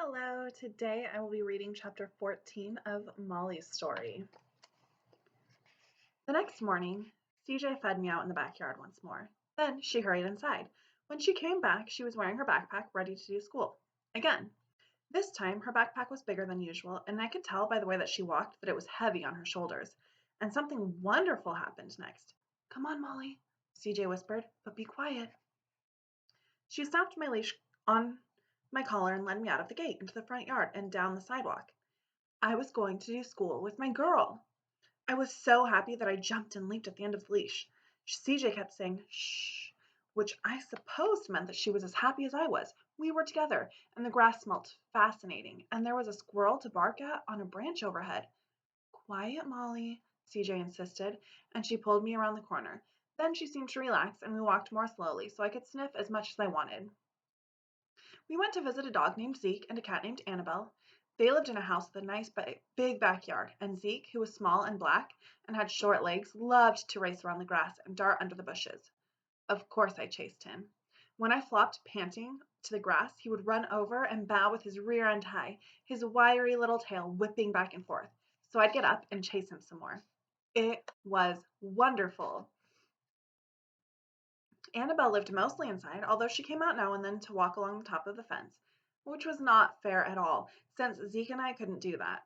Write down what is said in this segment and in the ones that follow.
Hello, today I will be reading chapter 14 of Molly's story. The next morning, CJ fed me out in the backyard once more. Then she hurried inside. When she came back, she was wearing her backpack ready to do school. Again. This time, her backpack was bigger than usual, and I could tell by the way that she walked that it was heavy on her shoulders. And something wonderful happened next. Come on, Molly, CJ whispered, but be quiet. She snapped my leash on my collar and led me out of the gate into the front yard and down the sidewalk. I was going to do school with my girl. I was so happy that I jumped and leaped at the end of the leash. CJ kept saying, shh, which I supposed meant that she was as happy as I was. We were together, and the grass smelt fascinating, and there was a squirrel to bark at on a branch overhead. Quiet, Molly, CJ insisted, and she pulled me around the corner. Then she seemed to relax, and we walked more slowly so I could sniff as much as I wanted. We went to visit a dog named Zeke and a cat named Annabelle. They lived in a house with a nice big backyard, and Zeke, who was small and black and had short legs, loved to race around the grass and dart under the bushes. Of course I chased him. When I flopped panting to the grass, he would run over and bow with his rear end high, his wiry little tail whipping back and forth. So I'd get up and chase him some more. It was wonderful. Annabelle lived mostly inside, although she came out now and then to walk along the top of the fence, which was not fair at all, since Zeke and I couldn't do that.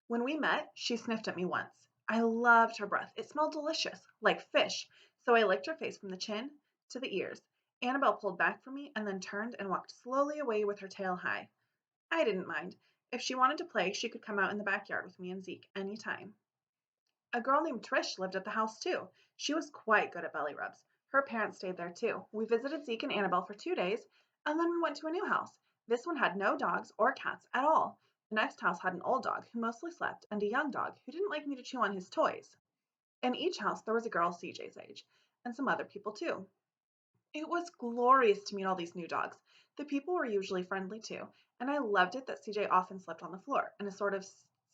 When we met, she sniffed at me once. I loved her breath. It smelled delicious, like fish, so I licked her face from the chin to the ears. Annabelle pulled back from me and then turned and walked slowly away with her tail high. I didn't mind. If she wanted to play, she could come out in the backyard with me and Zeke any time. A girl named Trish lived at the house too. She was quite good at belly rubs. Her parents stayed there too. We visited Zeke and Annabelle for 2 days, and then we went to a new house. This one had no dogs or cats at all. The next house had an old dog who mostly slept and a young dog who didn't like me to chew on his toys. In each house there was a girl CJ's age, and some other people too. It was glorious to meet all these new dogs. The people were usually friendly too, and I loved it that CJ often slept on the floor in a sort of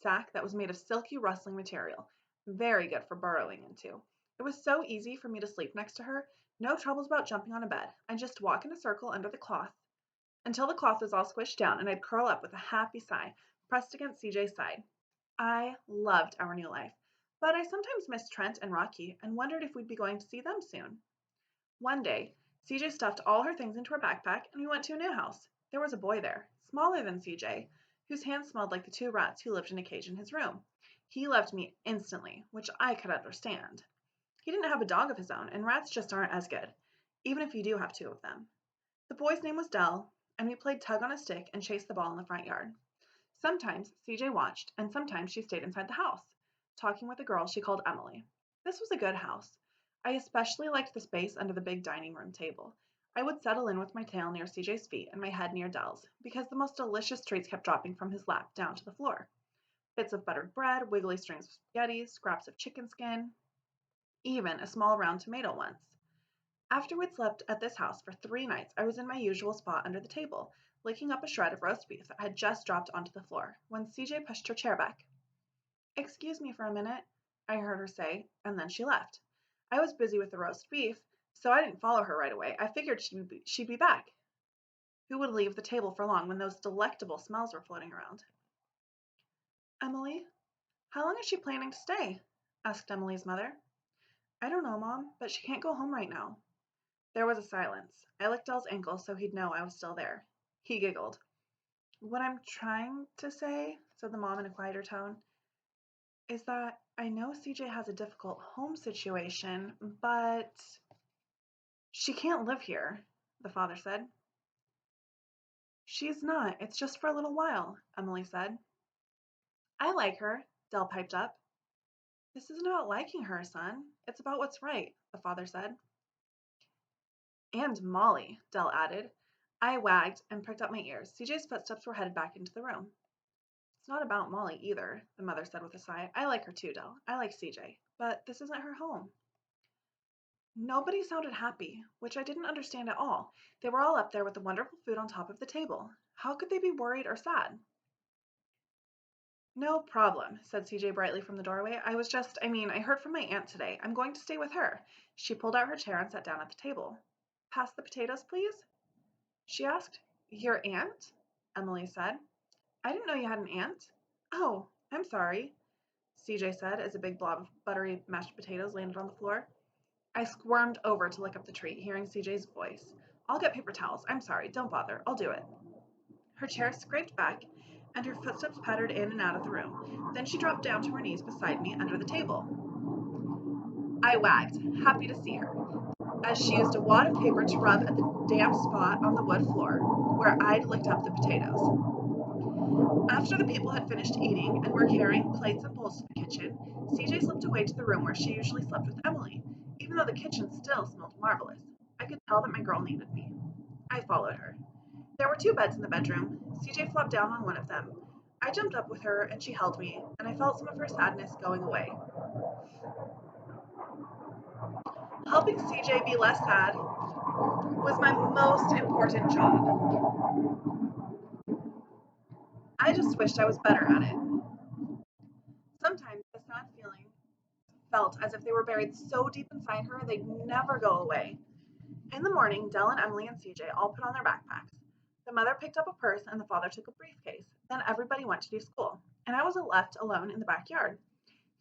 sack that was made of silky rustling material. Very good for burrowing into. It was so easy for me to sleep next to her. No troubles about jumping on a bed. I'd just walk in a circle under the cloth until the cloth was all squished down, and I'd curl up with a happy sigh, pressed against CJ's side. I loved our new life, but I sometimes missed Trent and Rocky and wondered if we'd be going to see them soon. One day, CJ stuffed all her things into her backpack and we went to a new house. There was a boy there, smaller than CJ, whose hands smelled like the 2 rats who lived in a cage in his room. He loved me instantly, which I could understand. He didn't have a dog of his own, and rats just aren't as good, even if you do have 2 of them. The boy's name was Dell, and we played tug on a stick and chased the ball in the front yard. Sometimes CJ watched, and sometimes she stayed inside the house, talking with a girl she called Emily. This was a good house. I especially liked the space under the big dining room table. I would settle in with my tail near CJ's feet and my head near Dell's, because the most delicious treats kept dropping from his lap down to the floor. Bits of buttered bread, wiggly strings of spaghetti, scraps of chicken skin, even a small round tomato once. After we'd slept at this house for 3 nights, I was in my usual spot under the table, licking up a shred of roast beef that had just dropped onto the floor, when CJ pushed her chair back. Excuse me for a minute, I heard her say, and then she left. I was busy with the roast beef, so I didn't follow her right away. I figured she'd be back. Who would leave the table for long when those delectable smells were floating around? Emily, how long is she planning to stay? Asked Emily's mother. I don't know, Mom, but she can't go home right now. There was a silence. I licked Dell's ankle so he'd know I was still there. He giggled. What I'm trying to say, said the mom in a quieter tone, is that I know CJ has a difficult home situation, but she can't live here, the father said. She's not. It's just for a little while, Emily said. I like her, Dell piped up. This isn't about liking her, son. It's about what's right, the father said. And Molly, Dell added. I wagged and pricked up my ears. CJ's footsteps were headed back into the room. It's not about Molly either, the mother said with a sigh. I like her too, Dell. I like CJ. But this isn't her home. Nobody sounded happy, which I didn't understand at all. They were all up there with the wonderful food on top of the table. How could they be worried or sad? No problem, said CJ brightly from the doorway. I heard from my aunt today. I'm going to stay with her. She pulled out her chair and sat down at the table. Pass the potatoes, please? She asked. Your aunt? Emily said. I didn't know you had an aunt. Oh, I'm sorry, CJ said as a big blob of buttery mashed potatoes landed on the floor. I squirmed over to lick up the treat, hearing CJ's voice. I'll get paper towels. I'm sorry. Don't bother. I'll do it. Her chair scraped back, and her footsteps pattered in and out of the room. Then she dropped down to her knees beside me under the table. I wagged, happy to see her, as she used a wad of paper to rub at the damp spot on the wood floor where I'd licked up the potatoes. After the people had finished eating and were carrying plates and bowls to the kitchen, CJ slipped away to the room where she usually slept with Emily, even though the kitchen still smelled marvelous. I could tell that my girl needed me. I followed her. There were two beds in the bedroom. CJ flopped down on one of them. I jumped up with her and she held me, and I felt some of her sadness going away. Helping CJ be less sad was my most important job. I just wished I was better at it. Sometimes the sad feelings felt as if they were buried so deep inside her they'd never go away. In the morning, Dell and Emily and CJ all put on their backpacks. The mother picked up a purse and the father took a briefcase. Then everybody went to do school, and I was left alone in the backyard.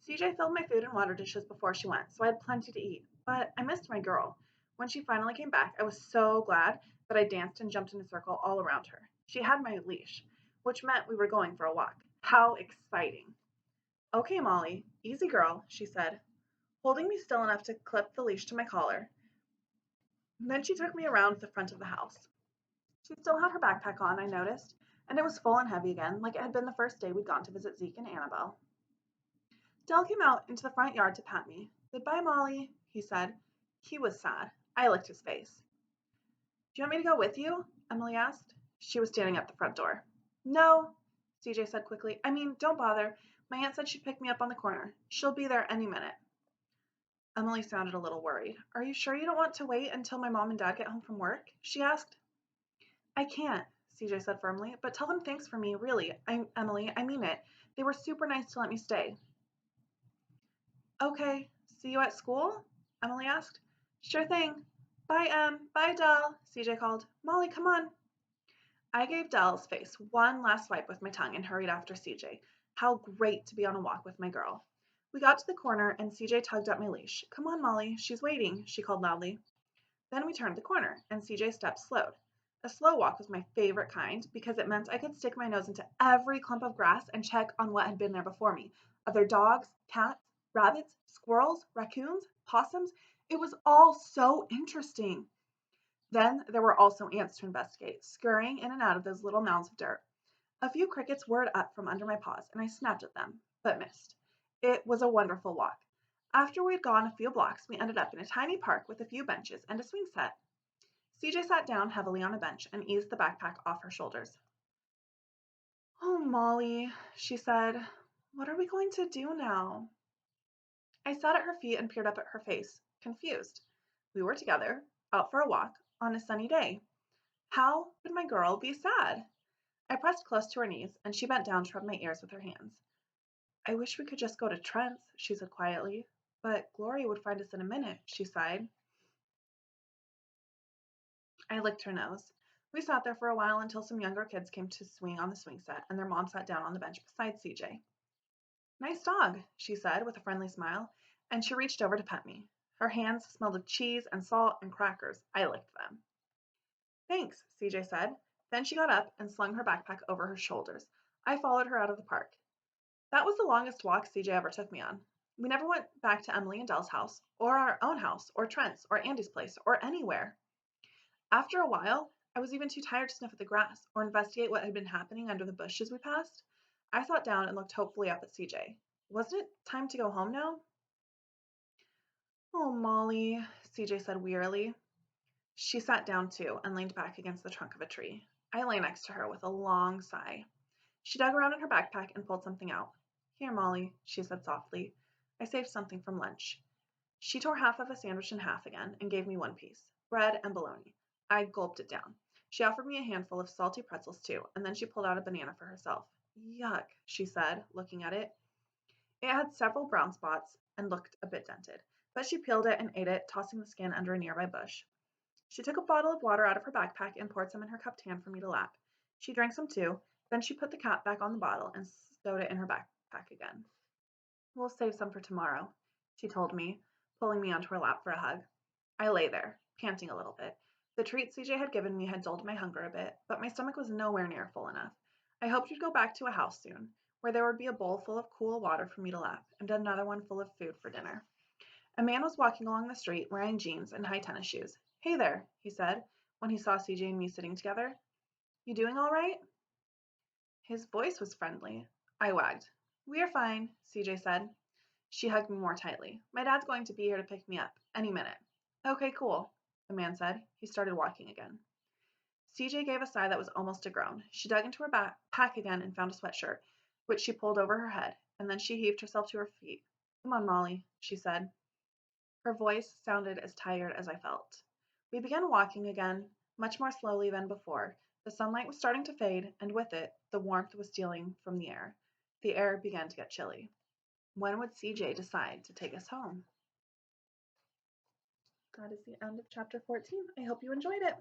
CJ filled my food and water dishes before she went, so I had plenty to eat, but I missed my girl. When she finally came back, I was so glad that I danced and jumped in a circle all around her. She had my leash, which meant we were going for a walk. How exciting! Okay, Molly, easy girl, she said, holding me still enough to clip the leash to my collar. Then she took me around the front of the house. She still had her backpack on, I noticed, and it was full and heavy again, like it had been the first day we'd gone to visit Zeke and Annabelle. Dell came out into the front yard to pat me. Goodbye, Molly, he said. He was sad. I licked his face. Do you want me to go with you? Emily asked. She was standing at the front door. No, CJ said quickly. I mean, don't bother. My aunt said she'd pick me up on the corner. She'll be there any minute. Emily sounded a little worried. Are you sure you don't want to wait until my mom and dad get home from work? She asked. I can't, CJ said firmly, but tell them thanks for me, really. Emily, I mean it. They were super nice to let me stay. Okay, see you at school? Emily asked. Sure thing. Bye, Em. Bye, Dell, CJ called. Molly, come on. I gave Dell's face one last swipe with my tongue and hurried after CJ. How great to be on a walk with my girl. We got to the corner and CJ tugged at my leash. Come on, Molly, she's waiting, she called loudly. Then we turned the corner and CJ's steps slowed. A slow walk was my favorite kind because it meant I could stick my nose into every clump of grass and check on what had been there before me. Other dogs, cats, rabbits, squirrels, raccoons, possums. It was all so interesting. Then there were also ants to investigate, scurrying in and out of those little mounds of dirt. A few crickets whirred up from under my paws, and I snapped at them, but missed. It was a wonderful walk. After we had gone a few blocks, we ended up in a tiny park with a few benches and a swing set. CJ sat down heavily on a bench and eased the backpack off her shoulders. Oh, Molly, she said, what are we going to do now? I sat at her feet and peered up at her face, confused. We were together, out for a walk, on a sunny day. How could my girl be sad? I pressed close to her knees, and she bent down to rub my ears with her hands. I wish we could just go to Trent's, she said quietly. But Gloria would find us in a minute, she sighed. I licked her nose. We sat there for a while until some younger kids came to swing on the swing set, and their mom sat down on the bench beside CJ. Nice dog, she said with a friendly smile, and she reached over to pet me. Her hands smelled of cheese and salt and crackers. I licked them. Thanks, CJ said. Then she got up and slung her backpack over her shoulders. I followed her out of the park. That was the longest walk CJ ever took me on. We never went back to Emily and Dell's house, or our own house, or Trent's, or Andy's place, or anywhere. After a while, I was even too tired to sniff at the grass or investigate what had been happening under the bushes we passed. I sat down and looked hopefully up at CJ. Wasn't it time to go home now? Oh, Molly, CJ said wearily. She sat down too and leaned back against the trunk of a tree. I lay next to her with a long sigh. She dug around in her backpack and pulled something out. Here, Molly, she said softly. I saved something from lunch. She tore half of a sandwich in half again and gave me one piece, bread and bologna. I gulped it down. She offered me a handful of salty pretzels too, and then she pulled out a banana for herself. Yuck, she said, looking at it. It had several brown spots and looked a bit dented, but she peeled it and ate it, tossing the skin under a nearby bush. She took a bottle of water out of her backpack and poured some in her cupped hand for me to lap. She drank some too, Then she put the cap back on the bottle and stowed it in her backpack again. We'll save some for tomorrow, she told me, pulling me onto her lap for a hug. I lay there, panting a little bit. The treat CJ had given me had dulled my hunger a bit, but my stomach was nowhere near full enough. I hoped we'd go back to a house soon, where there would be a bowl full of cool water for me to lap, and another one full of food for dinner. A man was walking along the street wearing jeans and high tennis shoes. Hey there, he said, when he saw CJ and me sitting together. You doing all right? His voice was friendly. I wagged. We are fine, CJ said. She hugged me more tightly. My dad's going to be here to pick me up any minute. Okay, cool, the man said. He started walking again. CJ gave a sigh that was almost a groan. She dug into her backpack again and found a sweatshirt, which she pulled over her head, and then she heaved herself to her feet. Come on, Molly, she said. Her voice sounded as tired as I felt. We began walking again, much more slowly than before. The sunlight was starting to fade, and with it, the warmth was stealing from the air. The air began to get chilly. When would CJ decide to take us home? That is the end of chapter 14. I hope you enjoyed it.